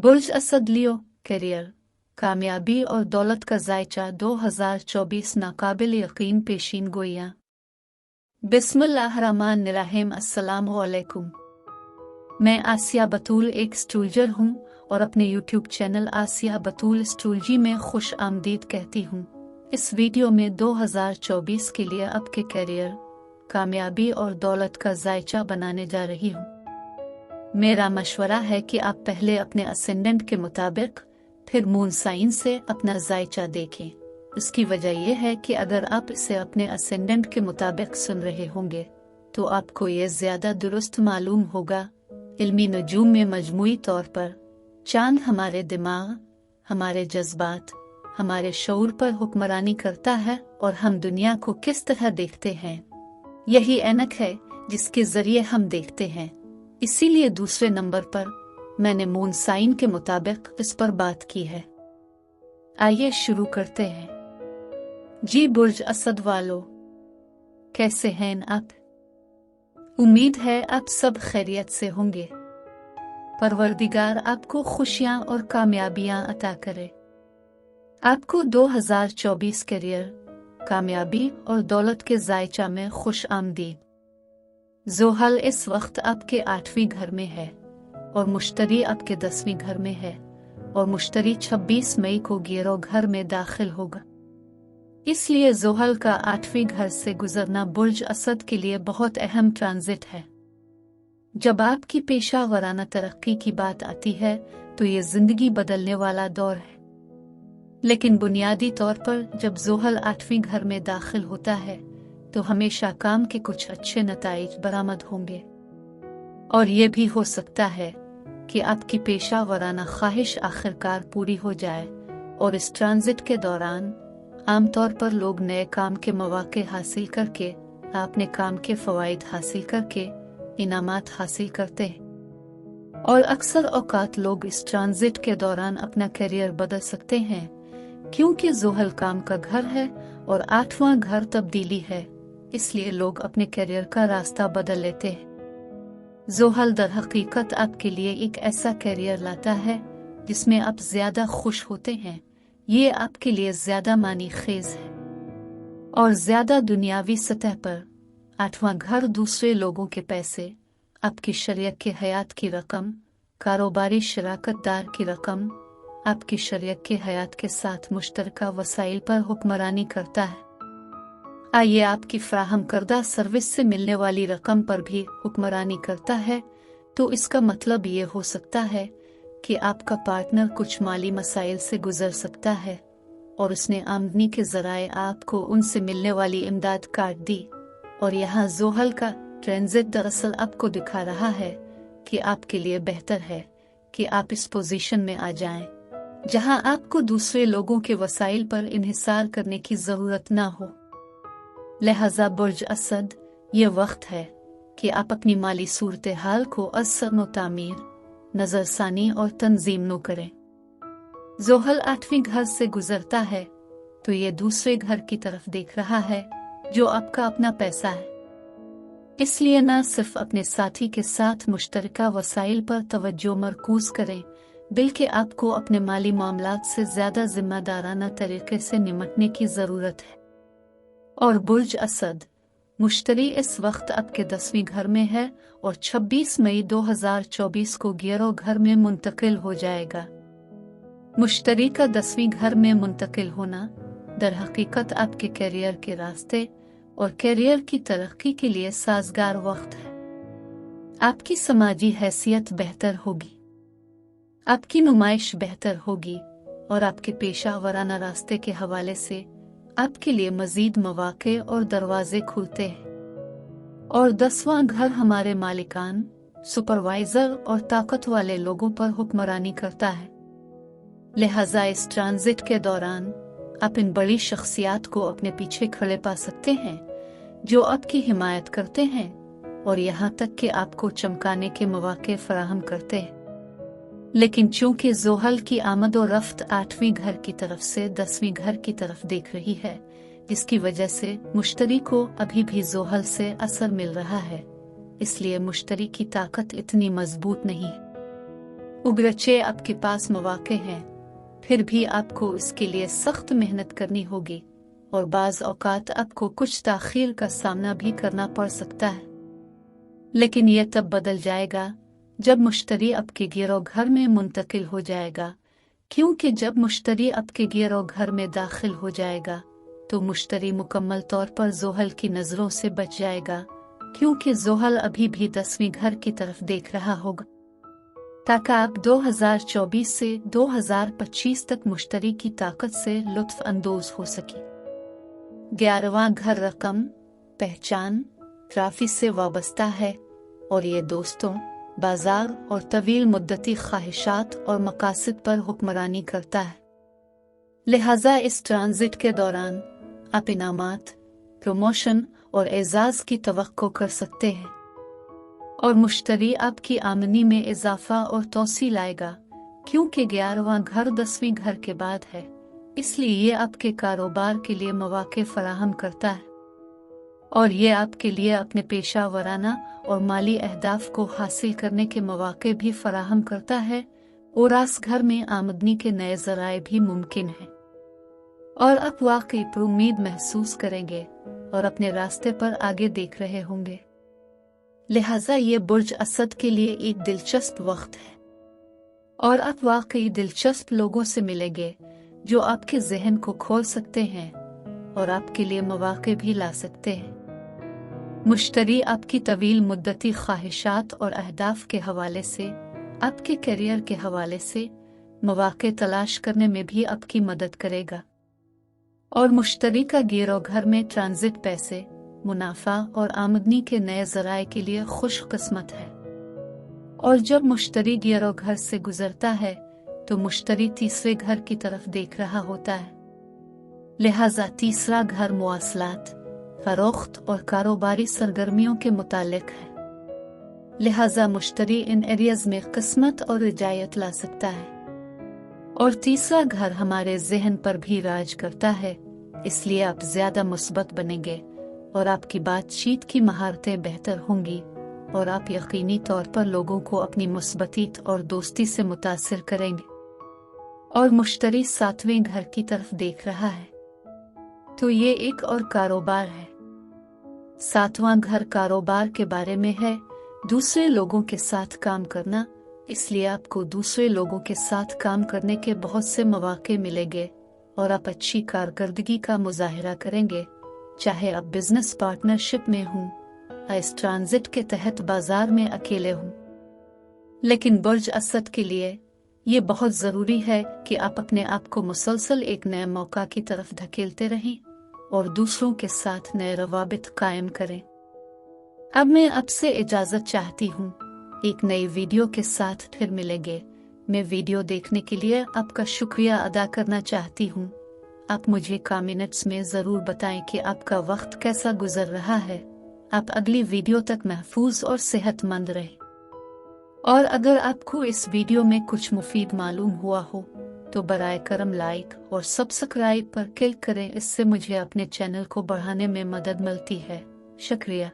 बुर्ज असद लियो career, कामयाबी और दौलत का जायचा 2024 नाकाबिल यकीन पेशीन गोइयां। बिस्मिल्लाहिर्रहमानिर्रहीम। अस्सलामु अलैकुम। मैं आसिया बतूल एक एस्ट्रोलॉजर हूँ और अपने YouTube चैनल आसिया बतूल एस्ट्रोलॉजी में खुश आमदीद कहती हूँ। इस वीडियो में 2024 के लिए आपके करियर, कामयाबी और दौलत का जायचा बनाने जा रही हूँ। मेरा मशवरा है कि आप पहले अपने असेंडेंट के मुताबिक फिर मून साइन से अपना जायचा देखें। इसकी वजह यह है कि अगर आप इसे अपने असेंडेंट के मुताबिक सुन रहे होंगे तो आपको ये ज्यादा दुरुस्त मालूम होगा। इल्मी नजूम में मजमूई तौर पर चांद हमारे दिमाग, हमारे जज्बात, हमारे शऊर पर हुक्मरानी करता है और हम दुनिया को किस तरह देखते हैं, यही ऐनक है जिसके जरिए हम देखते हैं। इसीलिए दूसरे नंबर पर मैंने मून साइन के मुताबिक इस पर बात की है। आइए शुरू करते हैं। जी बुर्ज असद वालों, कैसे हैं आप? उम्मीद है आप सब खैरियत से होंगे। परवरदिगार आपको खुशियां और कामयाबियां अता करे। आपको 2024 करियर, कामयाबी और दौलत के जायचा में खुश आमदीद। ज़ोहल इस वक्त आपके 8वें घर में है और मुश्तरी आपके 10वें घर में है और मुश्तरी 26 मई को गिरो घर में दाखिल होगा। इसलिए ज़ोहल का 8वें घर से गुजरना बुर्ज असद के लिए बहुत अहम ट्रांजिट है। जब आपकी पेशा वराना तरक्की की बात आती है तो ये जिंदगी बदलने वाला दौर है। लेकिन बुनियादी तौर पर जब ज़ोहल 8वें घर में दाखिल होता है तो हमेशा काम के कुछ अच्छे नताइज बरामद होंगे और ये भी हो सकता है कि आपकी पेशा वराना ख्वाहिश आखिरकार पूरी हो जाए। और इस ट्रांजिट के दौरान आमतौर पर लोग नए काम के मौके हासिल करके, अपने काम के फवाइद हासिल करके इनामात हासिल करते हैं। और अक्सर औकात लोग इस ट्रांजिट के दौरान अपना करियर बदल सकते हैं, क्योंकि ज़ोहल काम का घर है और 8वां घर तब्दीली है। इसलिए लोग अपने करियर का रास्ता बदल लेते हैं। ज़ोहल दर हकीकत आपके लिए एक ऐसा करियर लाता है जिसमें आप ज्यादा खुश होते हैं। ये आपके लिए ज्यादा मानी खेज है और ज्यादा दुनियावी सतह पर 8वां घर दूसरे लोगों के पैसे, आपकी शरीयत के हयात की रकम, कारोबारी शराकतदार की रकम, आपकी शरीयत के हयात के साथ मुश्तरका वसाइल पर हुक्मरानी करता है। आइए आपकी फ्राहम करदा सर्विस से मिलने वाली रकम पर भी हुक्मरानी करता है। तो इसका मतलब ये हो सकता है कि आपका पार्टनर कुछ माली मसाइल से गुजर सकता है और उसने आमदनी के जराए आपको उनसे मिलने वाली इमदाद काट दी। और यहाँ ज़ोहल का ट्रांजिट दरअसल आपको दिखा रहा है कि आपके लिए बेहतर है कि आप इस पोजीशन में आ जाएं जहां आपको दूसरे लोगों के वसाइल पर इन्हिसार करने की जरूरत ना हो। लिहाजा बुर्ज असद, ये वक्त है कि आप अपनी माली सूरत हाल को असर तामीर, नजरसानी और तंजीम नो करें। ज़ोहल 8वें घर से गुजरता है तो ये दूसरे घर की तरफ देख रहा है जो आपका अपना पैसा है। इसलिए न सिर्फ अपने साथी के साथ मुश्तरका वसाइल पर तवज्जो मरकूज करें, बल्कि आपको अपने माली मामलात से ज्यादा जिम्मेदाराना तरीके से निमटने की जरूरत है। और बुर्ज असद, मुश्तरी इस वक्त आपके 10वें घर में है और 26 मई 2024 को गिरो घर में मुंतकिल हो जाएगा। मुश्तरी का 10वें घर में मुंतकिल होना दर हकीकत आपके करियर के रास्ते और करियर की तरक्की के लिए साजगार वक्त है। आपकी समाजी हैसियत बेहतर होगी, आपकी नुमाइश बेहतर होगी और आपके पेशा वराना रास्ते के हवाले से आपके लिए मजीद मौके और दरवाजे खुलते हैं। और 10वां घर हमारे मालिकान, सुपरवाइजर और ताकत वाले लोगों पर हुक्मरानी करता है। लिहाजा इस ट्रांजिट के दौरान आप इन बड़ी शख्सियात को अपने पीछे खड़े पा सकते हैं जो आपकी हिमायत करते हैं और यहाँ तक कि आपको चमकाने के मौके फराहम करते हैं। लेकिन चूंकि ज़ोहल की आमद और रफ्त 8वें घर की तरफ से 10वें घर की तरफ देख रही है, जिसकी वजह से मुश्तरी को अभी भी ज़ोहल से असर मिल रहा है, इसलिए मुश्तरी की ताकत इतनी मजबूत नहीं है। उगरचे आपके पास मौके हैं, फिर भी आपको इसके लिए सख्त मेहनत करनी होगी और बाज़ औक़ात आपको कुछ ताख़ीर का सामना भी करना पड़ सकता है। लेकिन यह तब बदल जाएगा जब मुश्तरी आपके गिरोह में मुंतकिल हो जाएगा, क्योंकि जब मुश्तरी आपके गिरोह में दाखिल हो जाएगा तो मुश्तरी मुकम्मल तौर पर ज़ोहल की नज़रों से बच जाएगा, क्योंकि ज़ोहल अभी भी 10वीं घर की तरफ देख रहा होगा, ताकि आप 2024 से 2025 तक मुश्तरी की ताकत से लुत्फ़ अंदोज़ हो सके। 11वां घर रकम, पहचान, ट्राफी से वाबस्ता है और ये दोस्तों, बाजार और तवील मुद्दती ख्वाहिशात और मकासद पर हुक्मरानी करता है। लिहाजा इस ट्रांजिट के दौरान आप इनामात, प्रमोशन और एजाज़ की तवक्को कर सकते हैं और मुश्तरी आपकी आमदनी में इजाफा और तोसी लाएगा, क्योंकि 11वां घर 10वीं घर के बाद है, इसलिए ये आपके कारोबार के लिए मौके फराहम करता है और ये आपके लिए अपने पेशा वराना और माली अहदाफ को हासिल करने के मौके भी फराहम करता है और इस घर में आमदनी के नए ज़राए भी मुमकिन हैं और आप वाकई पर उम्मीद महसूस करेंगे और अपने रास्ते पर आगे देख रहे होंगे। लिहाजा ये बुर्ज असद के लिए एक दिलचस्प वक्त है और आप वाकई दिलचस्प लोगों से मिलेंगे जो आपके जहन को खोल सकते हैं और आपके लिए मौके भी ला सकते हैं। मुश्तरी आपकी तवील मुद्दती ख्वाहिशात और अहदाफ के हवाले से, आपके करियर के हवाले से मौके तलाश करने में भी आपकी मदद करेगा और मुश्तरी का गिरोह में ट्रांजिट पैसे, मुनाफा और आमदनी के नए ज़राए के लिए खुशकिस्मत है और जब मुश्तरी गिरोह से गुजरता है तो मुश्तरी तीसरे घर की तरफ देख रहा होता है। लिहाजा तीसरा घर मुआसलात, फरोख्त और कारोबारी सरगर्मियों के मुतालिक है। लिहाजा मुश्तरी इन एरियाज में किस्मत और रिजायत ला सकता है और तीसरा घर हमारे जहन पर भी राज करता है, इसलिए आप ज्यादा मुस्बत बनेंगे और आपकी बातचीत की महारतें बेहतर होंगी और आप यकीनी तौर पर लोगों को अपनी मुस्बतीत और दोस्ती से मुतासिर करेंगे और मुश्तरी 7वें घर की तरफ देख रहा है तो ये एक और कारोबार है। 7वां घर कारोबार के बारे में है, दूसरे लोगों के साथ काम करना, इसलिए आपको दूसरे लोगों के साथ काम करने के बहुत से मौके मिलेंगे और आप अच्छी कारकर्दगी का मुजाहिरा करेंगे, चाहे आप बिजनेस पार्टनरशिप में हों, इस ट्रांजिट के तहत बाजार में अकेले हों। लेकिन बुर्ज असद के लिए ये बहुत ज़रूरी है कि आप अपने आप को मुसलसल एक नए मौका की तरफ धकेलते रहें और दूसरों के साथ नए रवाबित कायम करें। अब मैं आपसे इजाज़त चाहती हूँ, एक नई वीडियो के साथ फिर मिलेंगे। मैं वीडियो देखने के लिए आपका शुक्रिया अदा करना चाहती हूँ। आप मुझे कमेंट्स में ज़रूर बताएं कि आपका वक्त कैसा गुजर रहा है। आप अगली वीडियो तक महफूज और सेहतमंद रहें। और अगर आपको इस वीडियो में कुछ मुफीद मालूम हुआ हो तो बराए करम लाइक और सब्सक्राइब पर क्लिक करें, इससे मुझे अपने चैनल को बढ़ाने में मदद मिलती है। शुक्रिया।